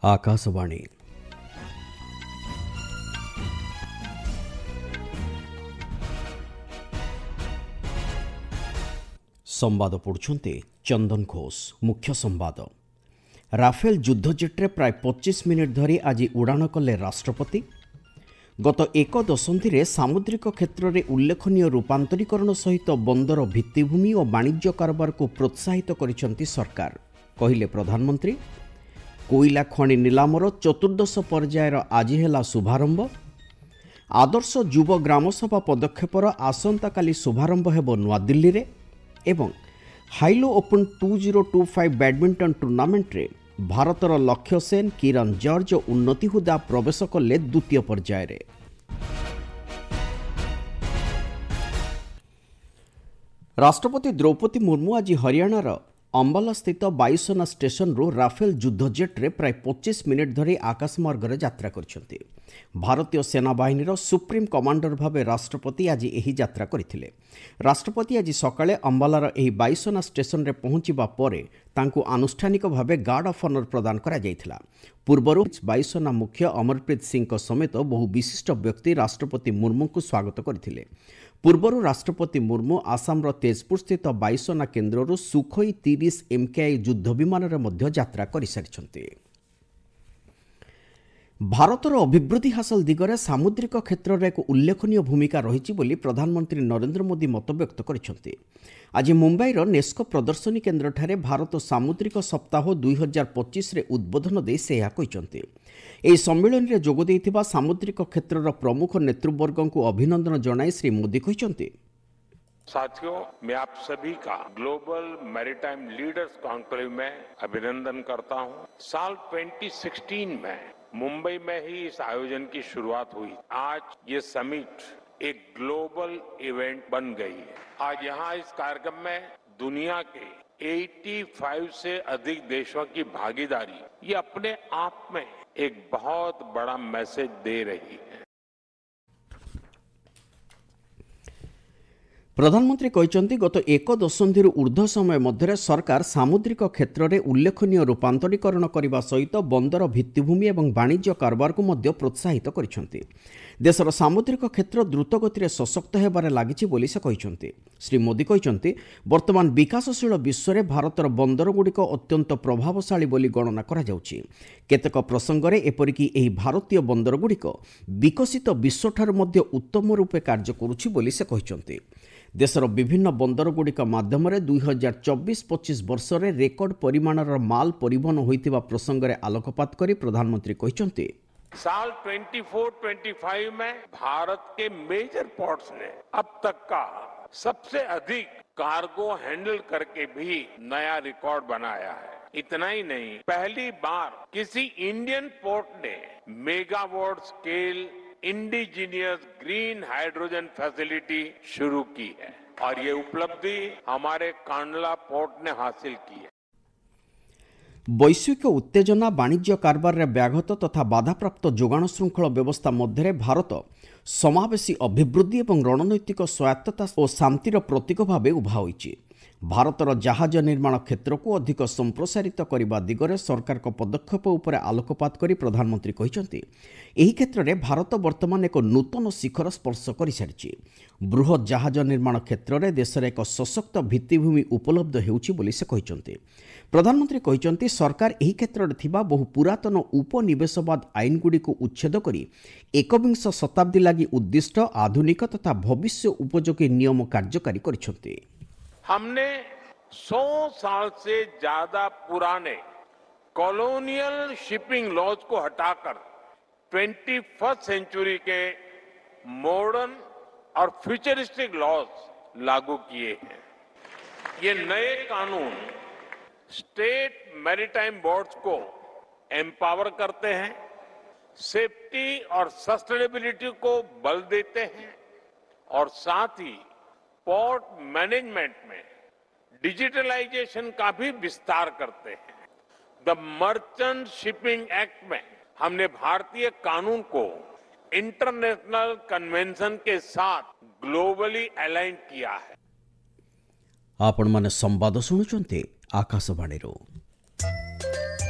आकाशवाणी संवाद पढ़ुछन्ते चंदन घोष। मुख्य संवाद राफेल युद्धजेट्रे प्राय 25 मिनिट धरी आज उड़ाण कले राष्ट्रपति। गत एक दशंधि सामुद्रिक क्षेत्र में उल्लेखनीय रूपांतरीकरण सहित बंदर भित्तिभूमि और वाणिज्य कारोबार को प्रोत्साहित करिसेंती सरकार, कहिले प्रधानमंत्री। कोईला खनि निलामर चतुर्दश पर्यायर आज है शुभारंभ। आदर्श युव ग्रामसभा पदक्षेपर आसंता काली शुभारंभ हेबो नुआदिल्ली रे। एवं हाइलो ओपन 2025 बैडमिंटन टूर्नामेंट रे भारतर लक्ष्य सेन, किरण जॉर्ज और उन्नति हुदा प्रवेश कले द्वितीय पर्याय रे। राष्ट्रपति द्रौपदी मुर्मू आज हरियाणार अंबाला स्थित वायुसेना स्टेशन रो राफेल युद्धजेट्रे प्राय 25 मिनिट धरी आकाशमार्ग रे यात्रा करछन्ती। भारतीय सेना बाहिनीर सुप्रीम कमांडर भावे राष्ट्रपति आज एही यात्रा करथिले। राष्ट्रपति आज सकाळे अंबालार एही वायुसेना स्टेशन रे पहुंचिबा परे तांकु आनुष्ठानिक भावे गार्ड ऑफ ऑनर प्रदान करा जायथिला। पूर्वरु वायुसेना मुख्य अमरप्रीत सिंह समेत बहु विशिष्ट व्यक्ति राष्ट्रपति मुर्मू को स्वागत करथिले। पूर्वरु राष्ट्रपति मुर्मू आसामर तेजपुर स्थित वायुसेना केन्द्रରୁ सुखोई 30 MKI युद्ध विमान रे मध्य यात्रा करिसारिछन्ते। भारतर अभिवृद्धि हासिल दिगरे सामुद्रिक क्षेत्र में एक उल्लेखनीय भूमिका रही बोली प्रधानमंत्री नरेंद्र मोदी मत व्यक्त करिसेंती। आज मुंबईर नेस्को प्रदर्शनी केन्द्र ठारे भारत सामुद्रिक सप्ताह 2025 रे उद्बोधन दे से यह कहिसेंती। एही सम्मेलन रे जोग देइथिबा सामुद्रिक क्षेत्रर प्रमुख नेतृवर्ग को अभिनंदन जणाई श्री मोदी कहिसेंती। साथियों, मैं आप सभी का ग्लोबल मैरीटाइम लीडर्स कॉन्क्लेव में अभिनंदन करता हूं। साल 2016 में मुंबई में ही इस आयोजन की शुरुआत हुई। आज ये समिट एक ग्लोबल इवेंट बन गई है। आज यहाँ इस कार्यक्रम में दुनिया के 85 से अधिक देशों की भागीदारी ये अपने आप में एक बहुत बड़ा मैसेज दे रही है। प्रधानमंत्री कहते गत एक दशंधि ऊर्ध्व समय मध्य सरकार सामुद्रिक क्षेत्र में उल्लेखनीय रूपांतरीकरण करने सहित बंदर भित्तिभूमि और वाणिज्य कारोबार को मध्य प्रोत्साहित करिसेंती। देशर सामुद्रिक क्षेत्र द्रुत गति सशक्त होबार लागिछि बोली से कहिसेंती। श्री मोदी कहते वर्तमान विकासशील विश्व में भारतर बंदर गुड़िक अत्यंत प्रभावशाली बोली गणना करा जाउछि। केतेक प्रसंग में एपरिकी एही भारतीय बंदर गुड़िक विकसित विश्वठार मध्य उत्तम रूपे कार्य करुछि बोली से कहिसेंती। देशर विभिन्न बंदर गुड़िक माध्यम 2024-25 वर्ष में रेकर्ड परिमाणर माल परिवहन होइतिबा प्रसंग में आलोकपात करी प्रधानमंत्री कहते साल 24-25 में भारत के मेजर पोर्ट्स ने अब तक का सबसे अधिक कार्गो हैंडल करके भी नया रिकॉर्ड बनाया है। इतना ही नहीं, पहली बार किसी इंडियन पोर्ट ने megawatt scale indigenous green hydrogen facility शुरू की है और ये उपलब्धि हमारे कांडला पोर्ट ने हासिल की है। वैश्विक उत्तेजना, वाणिज्य कारबार रे व्याघात तथा बाधाप्राप्त जोगाण श्रृंखल व्यवस्था मध्य भारत समावेशी अभिवृद्धि और रणनैतिक स्वायत्तता और शांतिर प्रतीक भाव उभा होइछि। भारतर जहाज निर्माण क्षेत्र को अधिक संप्रसारित करने दिगरे सरकार को पदक्षेप उपर आलोकपात करी प्रधानमंत्री कहते एही क्षेत्र में भारत वर्तमान एक नूतन शिखर स्पर्श कर सारी। बृहत जहाज निर्माण क्षेत्र में देश में एक सशक्त भित्तिभूमि उपलब्ध होउछि बोली से कहते। प्रधानमंत्री कहते सरकार एही क्षेत्र में थिबा बहु पुरातन उपनिवेशवाद आईन गुड़ी को उच्छेद करी एकविंश शताब्दी लगी उद्दिष्ट आधुनिक तथा भविष्य उपयोगी नियम कार्यकारी करिसेंती। हमने 100 साल से ज्यादा पुराने कॉलोनियल शिपिंग लॉज को हटाकर 21st सेंचुरी के मॉडर्न और फ्यूचरिस्टिक लॉज लागू किए हैं। ये नए कानून स्टेट मैरीटाइम बोर्ड्स को एम्पावर करते हैं, सेफ्टी और सस्टेनेबिलिटी को बल देते हैं और साथ ही पोर्ट मैनेजमेंट में डिजिटलाइजेशन का भी विस्तार करते हैं। द मर्चेंट शिपिंग एक्ट में हमने भारतीय कानून को इंटरनेशनल कन्वेंशन के साथ ग्लोबली अलाइन किया है। आपण माने संवाद सुनुचंते आकाशवाणी रो।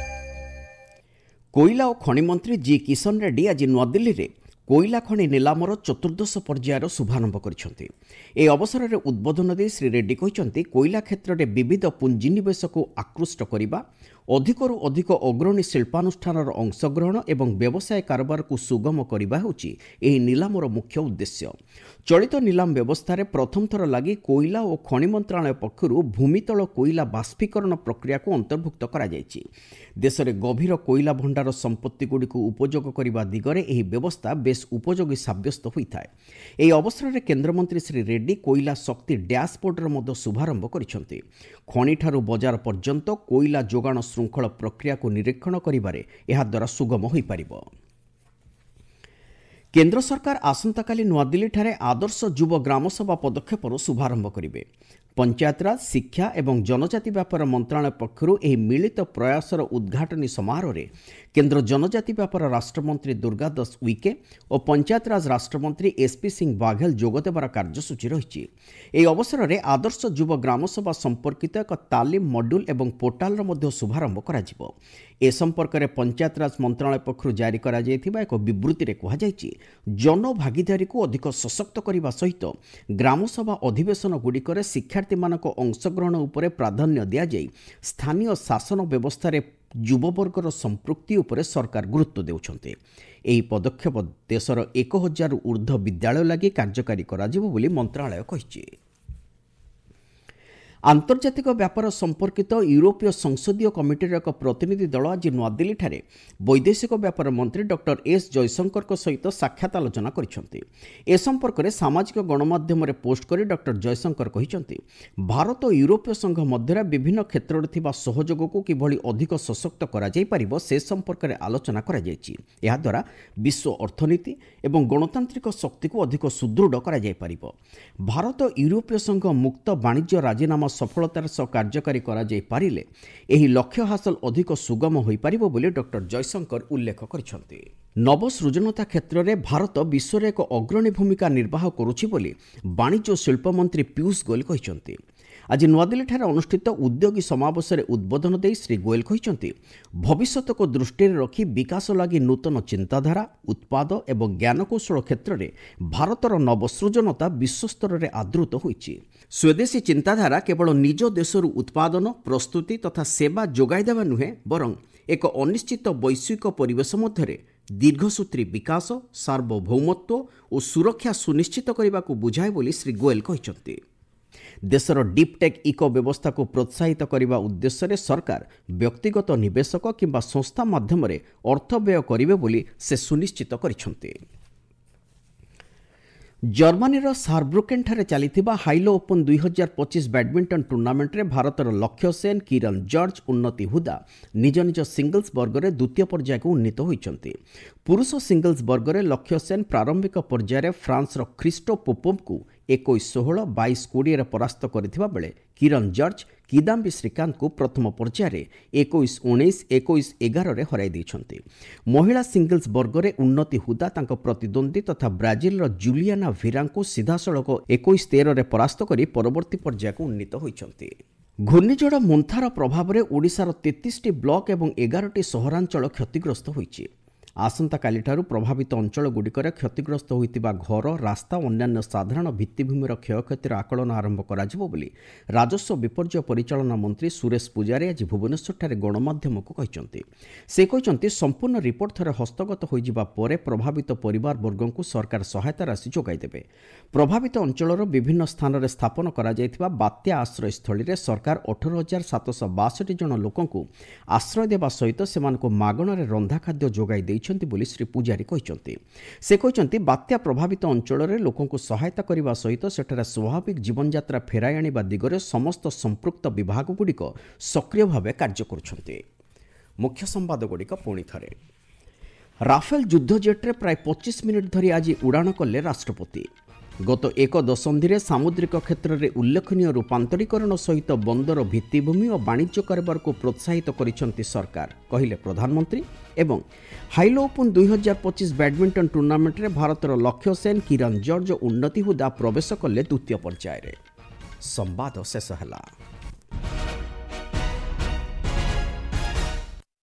କୋଇଲା ଓ ଖଣି ମନ୍ତ୍ରୀ ଜି କିଶନ ରେଡ୍ଡୀ ଆଜି ନୂଆଦିଲ୍ଲୀରେ କୋଇଲା ଖଣି ନିଲାମର ଚତୁର୍ଦ୍ଦଶ ପର୍ଯ୍ୟାୟର ଶୁଭାରମ୍ଭ କରିଛନ୍ତି। ଏହି ଅବସରରେ ଉଦ୍ବୋଧନ ଦେଇ ଶ୍ରୀ ରେଡ୍ଡୀ କହିଛନ୍ତି, କୋଇଲା କ୍ଷେତ୍ରରେ ବିବିଧ ପୁଞ୍ଜିନିବେଶକୁ ଆକୃଷ୍ଟ କରିବା, ଅଧିକରୁ ଅଧିକ ଅଗ୍ରଣୀ ଶିଳ୍ପାନୁଷ୍ଠାନର ଅଂଶଗ୍ରହଣ ଏବଂ ବ୍ୟବସାୟ କାରବାରକୁ ସୁଗମ କରିବା ହେଉଛି ଏହି ନିଲାମର ମୁଖ୍ୟ ଉଦ୍ଦେଶ୍ୟ। ଚଳିତ ନିଲାମ ବ୍ୟବସ୍ଥାରେ ପ୍ରଥମ ଥର ଲାଗି କୋଇଲା ଓ ଖଣି ମନ୍ତ୍ରଣାଳୟ ପକ୍ଷରୁ ଭୂମିତଳ କୋଇଲା ବାଷ୍ପୀକରଣ ପ୍ରକ୍ରିୟାକୁ ଅନ୍ତର୍ଭୁକ୍ତ କରାଯାଇଛି। ଦେଶରେ ଗଭୀର କୋଇଲା ଭଣ୍ଡାର ସମ୍ପତ୍ତିଗୁଡ଼ିକୁ ଉପଯୋଗ କରିବା ଦିଗରେ ଏହି ବ୍ୟବସ୍ଥା ବେଶ୍ ଉପଯୋଗୀ ସାବ୍ୟସ୍ତ ହୋଇଥାଏ। ଏହି ଅବସରରେ କେନ୍ଦ୍ରମନ୍ତ୍ରୀ ଶ୍ରୀ ରେଡ୍ଡୀ କୋଇଲା ଶକ୍ତି ଡ୍ୟାସ୍ବୋର୍ଡର ମଧ୍ୟ ଶୁଭାରମ୍ଭ କରିଛନ୍ତି। ଖଣିଠାରୁ ବଜାର ପର୍ଯ୍ୟନ୍ତ କୋଇଲା ଯୋଗାଣ ଶୃଙ୍ଖଳ ପ୍ରକ୍ରିୟାକୁ ନିରୀକ୍ଷଣ କରିବାରେ ଏହାଦ୍ୱାରା ସୁଗମ ହୋଇପାରିବ। କେନ୍ଦ୍ର ସରକାର ଆସନ୍ତାକାଲି ନୂଆଦିଲ୍ଲୀଠାରେ ଆଦର୍ଶ ଯୁବ ଗ୍ରାମସଭା ପଦକ୍ଷେପର ଶୁଭାରମ୍ଭ କରିବେ। ପଞ୍ଚାୟତରାଜ, ଶିକ୍ଷା ଏବଂ ଜନଜାତି ବ୍ୟାପାର ମନ୍ତ୍ରଣାଳୟ ପକ୍ଷରୁ ଏହି ମିଳିତ ପ୍ରୟାସର ଉଦ୍ଘାଟନୀ ସମାରୋହରେ କେନ୍ଦ୍ର ଜନଜାତି ବ୍ୟାପାର ରାଷ୍ଟ୍ରମନ୍ତ୍ରୀ ଦୁର୍ଗାଦାସ ଉଇକେ ଓ ପଞ୍ଚାୟତରାଜ ରାଷ୍ଟ୍ରମନ୍ତ୍ରୀ ଏସ୍ପି ସିଂ ବାଘେଲ ଯୋଗଦେବାର କାର୍ଯ୍ୟସୂଚୀ ରହିଛି। ଏହି ଅବସରରେ ଆଦର୍ଶ ଯୁବ ଗ୍ରାମସଭା ସମ୍ପର୍କିତ ଏକ ତାଲିମ ମଡ୍ୟୁଲ ଏବଂ ପୋର୍ଟାଲର ମଧ୍ୟ ଶୁଭାରମ୍ଭ କରାଯିବ। ଏ ସମ୍ପର୍କରେ ପଞ୍ଚାୟତରାଜ ମନ୍ତ୍ରଣାଳୟ ପକ୍ଷରୁ ଜାରି କରାଯାଇଥିବା ଏକ ବିବୃତ୍ତିରେ କୁହାଯାଇଛି, ଜନଭାଗିଦାରୀକୁ ଅଧିକ ସଶକ୍ତ କରିବା ସହିତ ଗ୍ରାମସଭା ଅଧିବେଶନଗୁଡ଼ିକରେ ଶିକ୍ଷାର୍ଥୀମାନଙ୍କ ଅଂଶଗ୍ରହଣ ଉପରେ ପ୍ରାଧାନ୍ୟ ଦିଆଯାଇ ସ୍ଥାନୀୟ ଶାସନ ବ୍ୟବସ୍ଥାରେ ଯୁବବର୍ଗର ସମ୍ପୃକ୍ତି ଉପରେ ସରକାର ଗୁରୁତ୍ୱ ଦେଉଛନ୍ତି। ଏହି ପଦକ୍ଷେପ ଦେଶର 1000ରୁ ଉର୍ଦ୍ଧ୍ୱ ବିଦ୍ୟାଳୟ ଲାଗି କାର୍ଯ୍ୟକାରୀ କରାଯିବ ବୋଲି ମନ୍ତ୍ରଣାଳୟ କହିଛି। ଆନ୍ତର୍ଜାତିକ ବ୍ୟାପାର ସମ୍ପର୍କିତ ୟୁରୋପୀୟ ସଂସଦୀୟ କମିଟିର ଏକ ପ୍ରତିନିଧି ଦଳ ଆଜି ନୂଆଦିଲ୍ଲୀଠାରେ ବୈଦେଶିକ ବ୍ୟାପାର ମନ୍ତ୍ରୀ ଡକ୍ଟର ଏସ୍ ଜୟଶଙ୍କରଙ୍କ ସହିତ ସାକ୍ଷାତ ଆଲୋଚନା କରିଛନ୍ତି। ଏ ସମ୍ପର୍କରେ ସାମାଜିକ ଗଣମାଧ୍ୟମରେ ପୋଷ୍ଟ କରି ଡକ୍ଟର ଜୟଶଙ୍କର କହିଛନ୍ତି, ଭାରତ ଓ ୟୁରୋପୀୟ ସଂଘ ମଧ୍ୟରେ ବିଭିନ୍ନ କ୍ଷେତ୍ରରେ ଥିବା ସହଯୋଗକୁ କିଭଳି ଅଧିକ ସଶକ୍ତ କରାଯାଇପାରିବ ସେ ସମ୍ପର୍କରେ ଆଲୋଚନା କରାଯାଇଛି। ଏହାଦ୍ୱାରା ବିଶ୍ୱ ଅର୍ଥନୀତି ଏବଂ ଗଣତାନ୍ତ୍ରିକ ଶକ୍ତିକୁ ଅଧିକ ସୁଦୃଢ଼ କରାଯାଇପାରିବ। ଭାରତ ୟୁରୋପୀୟ ସଂଘ ମୁକ୍ତ ବାଣିଜ୍ୟ ରାଜିନାମା ସଫଳତାର ସହ କାର୍ଯ୍ୟକାରୀ କରାଯାଇପାରିଲେ ଏହି ଲକ୍ଷ୍ୟ ହାସଲ ଅଧିକ ସୁଗମ ହୋଇପାରିବ ବୋଲି ଡକ୍ଟର ଜୟଶଙ୍କର ଉଲ୍ଲେଖ କରିଛନ୍ତି। ନବସୃଜନତା କ୍ଷେତ୍ରରେ ଭାରତ ବିଶ୍ୱରେ ଏକ ଅଗ୍ରଣୀ ଭୂମିକା ନିର୍ବାହ କରୁଛି ବୋଲି ବାଣିଜ୍ୟ ଓ ଶିଳ୍ପ ମନ୍ତ୍ରୀ ପୀୟୂଷ ଗୋୟଲ କହିଛନ୍ତି। ଆଜି ନୂଆଦିଲ୍ଲୀଠାରେ ଅନୁଷ୍ଠିତ ଉଦ୍ୟୋଗୀ ସମାବେଶରେ ଉଦ୍ବୋଧନ ଦେଇ ଶ୍ରୀ ଗୋୟଲ କହିଛନ୍ତି, ଭବିଷ୍ୟତକୁ ଦୃଷ୍ଟିରେ ରଖି ବିକାଶ ଲାଗି ନୂତନ ଚିନ୍ତାଧାରା, ଉତ୍ପାଦ ଏବଂ ଜ୍ଞାନକୌଶଳ କ୍ଷେତ୍ରରେ ଭାରତର ନବସୃଜନତା ବିଶ୍ୱସ୍ତରରେ ଆଦୃତ ହୋଇଛି। ସ୍ୱଦେଶୀ ଚିନ୍ତାଧାରା କେବଳ ନିଜ ଦେଶରୁ ଉତ୍ପାଦନ, ପ୍ରସ୍ତୁତି ତଥା ସେବା ଯୋଗାଇ ଦେବା ନୁହେଁ, ବରଂ ଏକ ଅନିଶ୍ଚିତ ବୈଶ୍ୱିକ ପରିବେଶ ମଧ୍ୟରେ ଦୀର୍ଘସୂତ୍ରୀ ବିକାଶ, ସାର୍ବଭୌମତ୍ୱ ଓ ସୁରକ୍ଷା ସୁନିଶ୍ଚିତ କରିବାକୁ ବୁଝାଏ ବୋଲି ଶ୍ରୀ ଗୋୟଲ କହିଛନ୍ତି। ଦେଶର ଡିପ୍ଟେକ୍ ଇକୋ ବ୍ୟବସ୍ଥାକୁ ପ୍ରୋତ୍ସାହିତ କରିବା ଉଦ୍ଦେଶ୍ୟରେ ସରକାର ବ୍ୟକ୍ତିଗତ ନିବେଶକ କିମ୍ବା ସଂସ୍ଥା ମାଧ୍ୟମରେ ଅର୍ଥ ବ୍ୟୟ କରିବେ ବୋଲି ସେ ସୁନିଶ୍ଚିତ କରିଛନ୍ତି। ଜର୍ମାନୀର ସାରବ୍ରୁକେନ୍ଠାରେ ଚାଲିଥିବା ହାଇଲୋ ଓପନ୍ 2025 ବ୍ୟାଡମିଣ୍ଟନ ଟୁର୍ଣ୍ଣାମେଣ୍ଟରେ ଭାରତର ଲକ୍ଷ୍ୟ ସେନ, କିରଣ ଜର୍ଜ, ଉନ୍ନତି ହୁଦା ନିଜ ନିଜ ସିଙ୍ଗଲ୍ସ ବର୍ଗରେ ଦ୍ୱିତୀୟ ପର୍ଯ୍ୟାୟକୁ ଉନ୍ନୀତ ହୋଇଛନ୍ତି। ପୁରୁଷ ସିଙ୍ଗଲ୍ସ ବର୍ଗରେ ଲକ୍ଷ୍ୟ ସେନ ପ୍ରାରମ୍ଭିକ ପର୍ଯ୍ୟାୟରେ ଫ୍ରାନ୍ସର ଖ୍ରୀଷ୍ଟୋ ପୋପୋଭଙ୍କୁ 21-16, 22-20ରେ ପରାସ୍ତ କରିଥିବା ବେଳେ କିରଣ ଜର୍ଜ କିଦାମ୍ବି ଶ୍ରୀକାନ୍ତଙ୍କୁ ପ୍ରଥମ ପର୍ଯ୍ୟାୟରେ 21-19, 21-11ରେ ହରାଇ ଦେଇଛନ୍ତି। ମହିଳା ସିଙ୍ଗଲ୍ସ ବର୍ଗରେ ଉନ୍ନତି ହୁଦା ତାଙ୍କ ପ୍ରତିଦ୍ୱନ୍ଦ୍ୱୀ ତଥା ବ୍ରାଜିଲର ଜୁଲିଆନା ଭିରାଙ୍କୁ ସିଧାସଳଖ 21-13ରେ ପରାସ୍ତ କରି ପରବର୍ତ୍ତୀ ପର୍ଯ୍ୟାୟକୁ ଉନ୍ନୀତ ହୋଇଛନ୍ତି। ଘୂର୍ଣ୍ଣିଝଡ଼ ମୁନ୍ଥାର ପ୍ରଭାବରେ ଓଡ଼ିଶାର 33ଟି ବ୍ଲକ ଏବଂ 11ଟି ସହରାଞ୍ଚଳ କ୍ଷତିଗ୍ରସ୍ତ ହୋଇଛି। ଆସନ୍ତାକାଲିଠାରୁ ପ୍ରଭାବିତ ଅଞ୍ଚଳଗୁଡ଼ିକରେ କ୍ଷତିଗ୍ରସ୍ତ ହୋଇଥିବା ଘର, ରାସ୍ତା ଓ ଅନ୍ୟାନ୍ୟ ସାଧାରଣ ଭିତ୍ତିଭୂମିର କ୍ଷୟକ୍ଷତିର ଆକଳନ ଆରମ୍ଭ କରାଯିବ ବୋଲି ରାଜସ୍ୱ ବିପର୍ଯ୍ୟୟ ପରିଚାଳନା ମନ୍ତ୍ରୀ ସୁରେଶ ପୂଜାରୀ ଆଜି ଭୁବନେଶ୍ୱରଠାରେ ଗଣମାଧ୍ୟମକୁ କହିଛନ୍ତି। ସେ କହିଛନ୍ତି, ସମ୍ପୂର୍ଣ୍ଣ ରିପୋର୍ଟ ଥରେ ହସ୍ତଗତ ହୋଇଯିବା ପରେ ପ୍ରଭାବିତ ପରିବାରବର୍ଗଙ୍କୁ ସରକାର ସହାୟତା ରାଶି ଯୋଗାଇ ଦେବେ। ପ୍ରଭାବିତ ଅଞ୍ଚଳର ବିଭିନ୍ନ ସ୍ଥାନରେ ସ୍ଥାପନ କରାଯାଇଥିବା ବାତ୍ୟା ଆଶ୍ରୟସ୍ଥଳୀରେ ସରକାର 18,762 ଜଣ ଲୋକଙ୍କୁ ଆଶ୍ରୟ ଦେବା ସହିତ ସେମାନଙ୍କୁ ମାଗଣାରେ ରନ୍ଧା ଖାଦ୍ୟ ଯୋଗାଇ ଦେଇଛନ୍ତି ବୋଲି ଶ୍ରୀ ପୂଜାରୀ କହିଛନ୍ତି। ସେ କହିଛନ୍ତି, ବାତ୍ୟା ପ୍ରଭାବିତ ଅଞ୍ଚଳରେ ଲୋକଙ୍କୁ ସହାୟତା କରିବା ସହିତ ସେଠାରେ ସ୍ୱାଭାବିକ ଜୀବନଯାତ୍ରା ଫେରାଇ ଆଣିବା ଦିଗରେ ସମସ୍ତ ସମ୍ପୃକ୍ତ ବିଭାଗଗୁଡ଼ିକ ସକ୍ରିୟ ଭାବେ କାର୍ଯ୍ୟ କରୁଛନ୍ତି। ମୁଖ୍ୟ ସମ୍ବାଦଗୁଡ଼ିକ ପୁଣି ଥରେ। ରାଫେଲ ଯୁଦ୍ଧ ଜେଟ୍ରେ ପ୍ରାୟ 25 ମିନିଟ୍ ଧରି ଆଜି ଉଡ଼ାଣ କଲେ ରାଷ୍ଟ୍ରପତି। ଗତ ଏକ ଦଶନ୍ଧିରେ ସାମୁଦ୍ରିକ କ୍ଷେତ୍ରରେ ଉଲ୍ଲେଖନୀୟ ରୂପାନ୍ତରୀକରଣ ସହିତ ବନ୍ଦର ଭିତ୍ତିଭୂମି ଓ ବାଣିଜ୍ୟ କାରବାରକୁ ପ୍ରୋତ୍ସାହିତ କରିଛନ୍ତି ସରକାର, କହିଲେ ପ୍ରଧାନମନ୍ତ୍ରୀ। ଏବଂ ହାଇଲୋ ଓପନ୍ 2025 ବ୍ୟାଡମିଣ୍ଟନ ଟୁର୍ଣ୍ଣାମେଣ୍ଟରେ ଭାରତର ଲକ୍ଷ୍ୟ ସେନ, କିରଣ ଜର୍ଜ ଓ ଉନ୍ନତି ହୁଦା ପ୍ରବେଶ କଲେ ଦ୍ୱିତୀୟ ପର୍ଯ୍ୟାୟରେ। ସମ୍ବାଦ ଶେଷ ହେଲା।